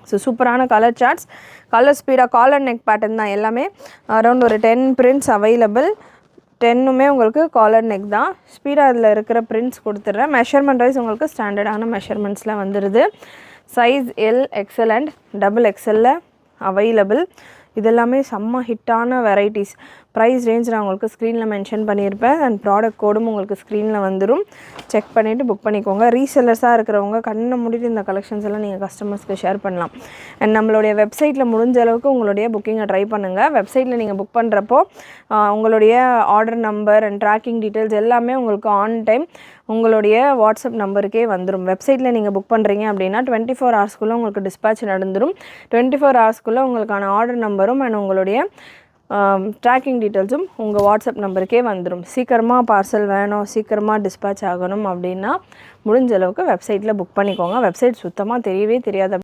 So சூப்பரான colour charts, colour ஸ்பீடாக collar neck pattern தான் எல்லாமே. அரௌண்ட் ஒரு 10 பிரிண்ட்ஸ் அவைலபிள். 10மே உங்களுக்கு காலர் நெக் தான். ஸ்பீடாக அதில் இருக்கிற பிரிண்ட்ஸ் கொடுத்துட்றேன். மெஷர்மெண்ட் வைஸ் உங்களுக்கு ஸ்டாண்டர்டான மெஷர்மெண்ட்ஸில் வந்துடுது. Size L, XL and double எக்ஸ்எல்ல அவைலபிள். இதெல்லாமே செம்ம ஹிட்டான வெரைட்டிஸ். ப்ரைஸ் ரேஞ்ச் நான் உங்களுக்கு ஸ்க்ரீனில் மென்ஷன் பண்ணியிருப்பேன். அண்ட் ப்ராடக்ட் கோடும் உங்களுக்கு ஸ்க்ரீனில் வந்துடும். செக் பண்ணிவிட்டு புக் பண்ணிக்கோங்க. ரீசெல்லர்ஸாக இருக்கிறவங்க கண்ணை மூடிட்டு இந்த கலெக்ஷன்ஸ் எல்லாம் நீங்கள் கஸ்டமர்ஸ்க்கு ஷேர் பண்ணலாம். அண்ட் நம்மளுடைய வெப்சைட்டில் முடிஞ்ச அளவுக்கு உங்களுடைய புக்கிங்கை ட்ரை பண்ணுங்கள். வெப்சைட்டில் நீங்கள் புக் பண்ணுறப்போ உங்களுடைய order number and tracking details எல்லாமே உங்களுக்கு ஆன் டைம் உங்களுடைய வாட்ஸ்அப் நம்பருக்கே வந்துடும். வெப்சைட்டில் நீங்கள் புக் பண்ணுறீங்க அப்படின்னா 24 ஹவர்ஸ்க்குள்ளே உங்களுக்கு டிஸ்பேட்ச் நடந்துடும். 24 ஹவர்ஸ்க்குள்ளே உங்களுக்கான ஆர்டர் நம்பரும் அண்ட் உங்களுடைய ட்ராக்கிங் டீட்டெயில்ஸும் உங்கள் வாட்ஸ்அப் நம்பருக்கே வந்துடும். சீக்கிரமாக பார்சல் வேணும், சீக்கிரமாக டிஸ்பேட்ச் ஆகணும் அப்படின்னா முடிஞ்ச அளவுக்கு வெப்சைட்டில் புக் பண்ணிக்கோங்க. வெப்சைட் சுத்தமாக தெரியவே தெரியாது.